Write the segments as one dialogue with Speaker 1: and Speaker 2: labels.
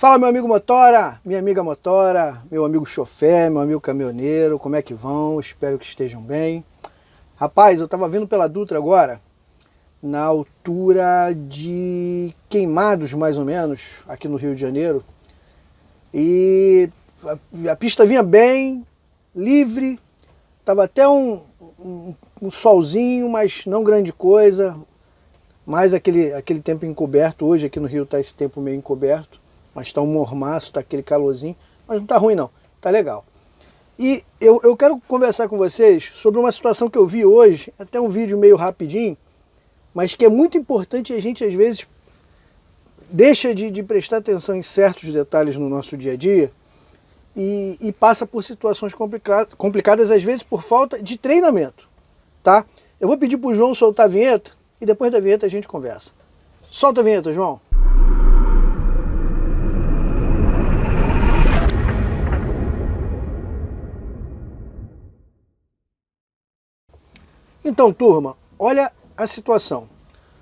Speaker 1: Fala, meu amigo motora, minha amiga motora, meu amigo chofer, meu amigo caminhoneiro, como é que vão? Espero que estejam bem. Rapaz, eu tava vindo pela Dutra agora, na altura de Queimados, mais ou menos, aqui no Rio de Janeiro, e a pista vinha bem, livre, tava até um solzinho, mas não grande coisa, mais aquele tempo encoberto. Hoje aqui no Rio tá esse tempo meio encoberto, mas tá um mormaço, tá aquele calorzinho, mas não tá ruim não, tá legal. E eu quero conversar com vocês sobre uma situação que eu vi hoje, até um vídeo meio rapidinho, mas que é muito importante. A gente às vezes deixa de prestar atenção em certos detalhes no nosso dia a dia e passa por situações complicadas, às vezes por falta de treinamento, tá? Eu vou pedir pro João soltar a vinheta e depois da vinheta a gente conversa. Solta a vinheta, João. Então, turma, olha a situação.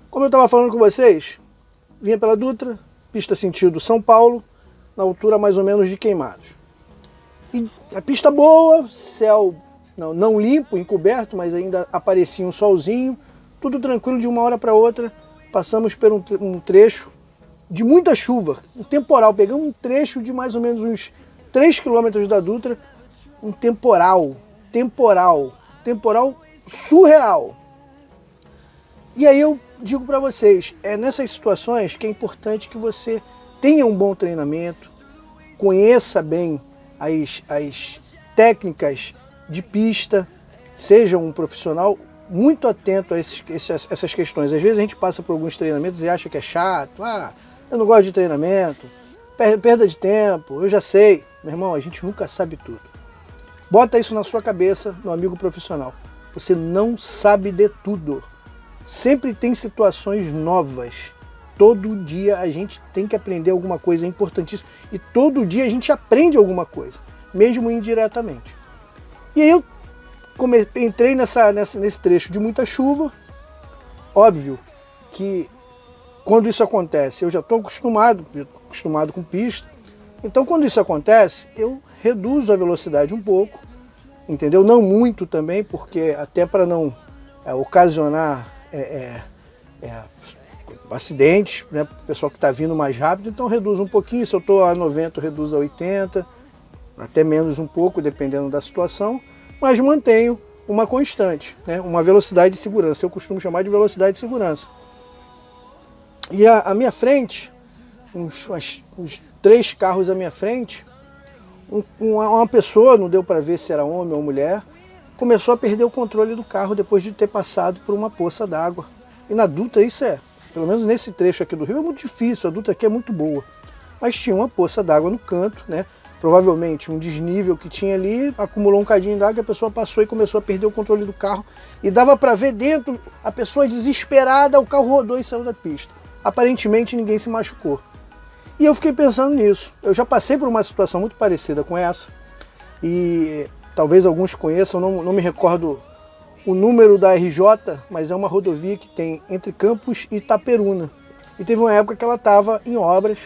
Speaker 1: Como eu estava falando com vocês, vinha pela Dutra, pista sentido São Paulo, na altura mais ou menos de Queimados. E a pista boa, céu não limpo, encoberto, mas ainda aparecia um solzinho, tudo tranquilo. De uma hora para outra, passamos por um trecho de muita chuva, um temporal. Pegamos um trecho de mais ou menos uns 3 quilômetros da Dutra, um temporal surreal. E aí eu digo para vocês, é nessas situações que é importante que você tenha um bom treinamento, conheça bem as técnicas de pista, seja um profissional muito atento a essas questões. Às vezes a gente passa por alguns treinamentos e acha que é chato, eu não gosto de treinamento, perda de tempo, eu já sei. Meu irmão, a gente nunca sabe tudo. Bota isso na sua cabeça, meu amigo profissional. Você não sabe de tudo. Sempre tem situações novas. Todo dia a gente tem que aprender alguma coisa, é importantíssimo. E todo dia a gente aprende alguma coisa, mesmo indiretamente. E aí eu entrei nesse trecho de muita chuva. Óbvio que quando isso acontece, eu já estou acostumado com pista. Então quando isso acontece, eu reduzo a velocidade um pouco. Entendeu? Não muito também, porque até para não ocasionar acidentes, né, para o pessoal que está vindo mais rápido. Então reduz um pouquinho. Se eu estou a 90, reduz a 80, até menos um pouco, dependendo da situação, mas mantenho uma constante, né, uma velocidade de segurança. Eu costumo chamar de velocidade de segurança. E a minha frente, uns 3 carros à minha frente, uma pessoa, não deu para ver se era homem ou mulher, começou a perder o controle do carro depois de ter passado por uma poça d'água. E na Dutra isso pelo menos nesse trecho aqui do Rio, é muito difícil. A Dutra aqui é muito boa. Mas tinha uma poça d'água no canto, né? Provavelmente um desnível que tinha ali, acumulou um cadinho d'água, a pessoa passou e começou a perder o controle do carro. E dava para ver dentro, a pessoa desesperada, o carro rodou e saiu da pista. Aparentemente ninguém se machucou. E eu fiquei pensando nisso. Eu já passei por uma situação muito parecida com essa. E talvez alguns conheçam, não me recordo o número da RJ, mas é uma rodovia que tem entre Campos e Itaperuna. E teve uma época que ela estava em obras,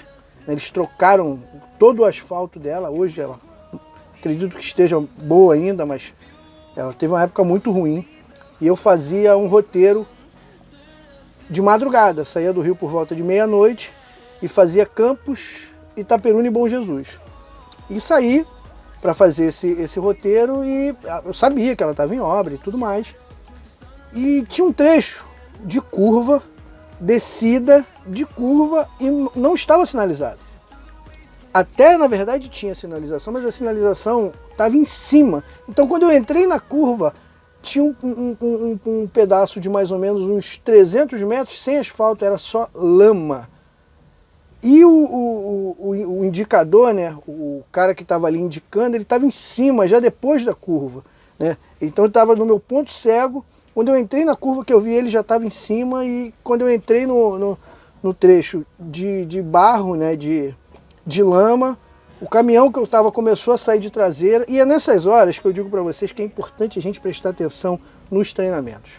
Speaker 1: né? Eles trocaram todo o asfalto dela. Hoje ela, acredito que esteja boa ainda, mas ela teve uma época muito ruim. E eu fazia um roteiro de madrugada, saía do Rio por volta de meia-noite, e fazia Campos, Itaperuna e Bom Jesus. E saí para fazer esse roteiro e eu sabia que ela estava em obra e tudo mais. E tinha um trecho de curva, descida de curva, e não estava sinalizado. Até, na verdade, tinha sinalização, mas a sinalização estava em cima. Então, quando eu entrei na curva, tinha um pedaço de mais ou menos uns 300 metros sem asfalto, era só lama. E o indicador, né, o cara que estava ali indicando, ele estava em cima, já depois da curva, né? Então ele estava no meu ponto cego. Quando eu entrei na curva que eu vi ele, já estava em cima. E quando eu entrei no trecho de barro, né, de lama, o caminhão que eu estava começou a sair de traseira. E é nessas horas que eu digo para vocês que é importante a gente prestar atenção nos treinamentos.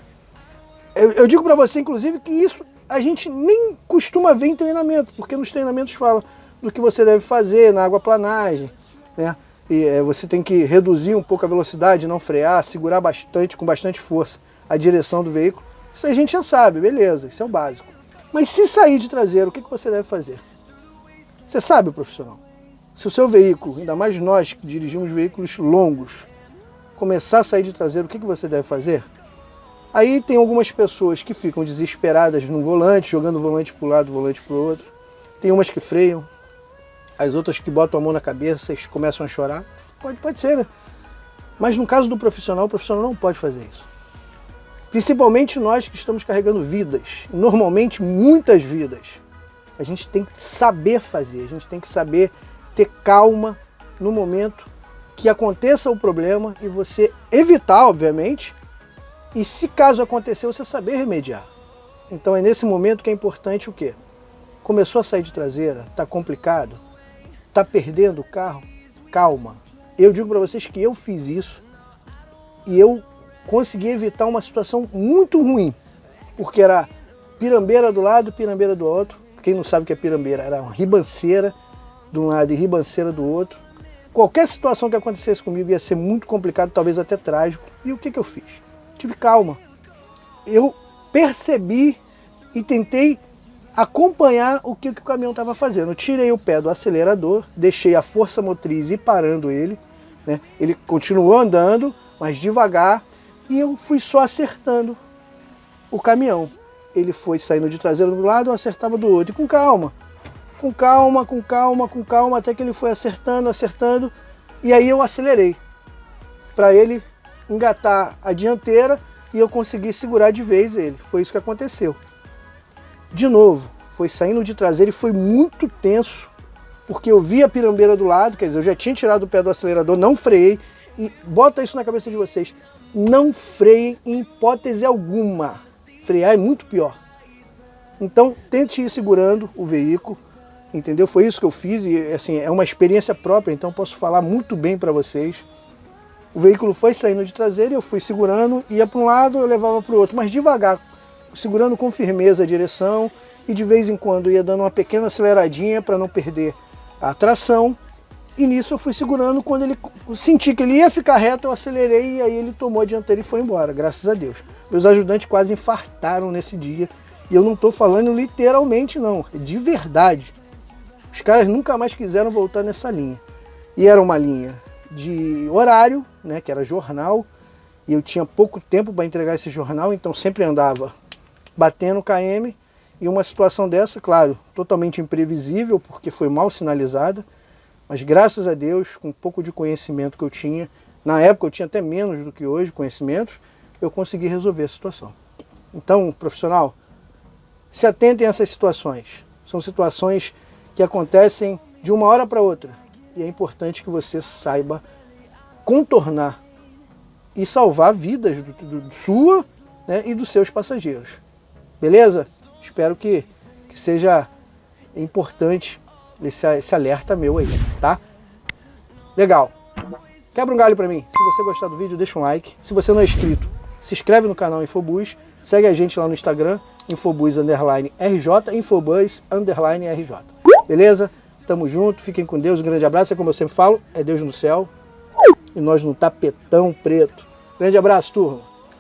Speaker 1: Eu digo para você, inclusive, que isso a gente nem costuma ver em treinamento, porque nos treinamentos fala, do que você deve fazer na aquaplanagem, né? E você tem que reduzir um pouco a velocidade, não frear, segurar bastante, com bastante força, a direção do veículo. Isso a gente já sabe, beleza, isso é o básico. Mas se sair de traseiro, o que você deve fazer? Você sabe, profissional? Se o seu veículo, ainda mais nós que dirigimos veículos longos, começar a sair de traseiro, o que você deve fazer? Aí tem algumas pessoas que ficam desesperadas no volante, jogando o volante para um lado, o volante para o outro. Tem umas que freiam, as outras que botam a mão na cabeça e começam a chorar. Pode ser, né? Mas no caso do profissional, o profissional não pode fazer isso. Principalmente nós que estamos carregando vidas, normalmente muitas vidas. A gente tem que saber fazer, a gente tem que saber ter calma no momento que aconteça o problema e você evitar, obviamente, e se caso acontecer, você saber remediar. Então é nesse momento que é importante o quê? Começou a sair de traseira, está complicado, está perdendo o carro, calma. Eu digo para vocês que eu fiz isso e eu consegui evitar uma situação muito ruim, porque era pirambeira do lado, pirambeira do outro. Quem não sabe o que é pirambeira, era uma ribanceira de um lado e ribanceira do outro. Qualquer situação que acontecesse comigo ia ser muito complicado, talvez até trágico. E o que eu fiz? Tive calma. Eu percebi e tentei acompanhar o que o caminhão estava fazendo. Eu tirei o pé do acelerador, deixei a força motriz ir parando ele, né? Ele continuou andando, mas devagar, e eu fui só acertando o caminhão. Ele foi saindo de traseiro do lado, eu acertava do outro, e com calma. Com calma, com calma, com calma, até que ele foi acertando, acertando, e aí eu acelerei, para ele engatar a dianteira e eu consegui segurar de vez ele. Foi isso que aconteceu. De novo, foi saindo de traseiro e foi muito tenso, porque eu vi a pirambeira do lado, quer dizer, eu já tinha tirado o pé do acelerador, não freiei, e bota isso na cabeça de vocês, não freiem em hipótese alguma, frear é muito pior. Então tente ir segurando o veículo, entendeu? Foi isso que eu fiz e assim, é uma experiência própria, então posso falar muito bem para vocês. O veículo foi saindo de traseiro e eu fui segurando, ia para um lado, eu levava para o outro, mas devagar, segurando com firmeza a direção e de vez em quando ia dando uma pequena aceleradinha para não perder a tração. E nisso eu fui segurando, quando ele senti que ele ia ficar reto, eu acelerei e aí ele tomou a dianteira e foi embora, graças a Deus. Meus ajudantes quase infartaram nesse dia e eu não estou falando literalmente não, é de verdade. Os caras nunca mais quiseram voltar nessa linha. E era uma linha de horário, né, que era jornal, e eu tinha pouco tempo para entregar esse jornal, então sempre andava batendo KM, e uma situação dessa, claro, totalmente imprevisível, porque foi mal sinalizada, mas graças a Deus, com um pouco de conhecimento que eu tinha, na época eu tinha até menos do que hoje conhecimentos, eu consegui resolver a situação. Então, profissional, se atentem a essas situações. São situações que acontecem de uma hora para outra. E é importante que você saiba contornar e salvar vidas sua, né, e dos seus passageiros. Beleza? Espero que seja importante esse alerta meu aí, tá? Legal. Quebra um galho para mim. Se você gostar do vídeo, deixa um like. Se você não é inscrito, se inscreve no canal Infobus. Segue a gente lá no Instagram, Infobus_RJ, Infobus_RJ. Beleza? Tamo junto, fiquem com Deus, um grande abraço. É como eu sempre falo, é Deus no céu e nós no tapetão preto. Grande abraço, turma.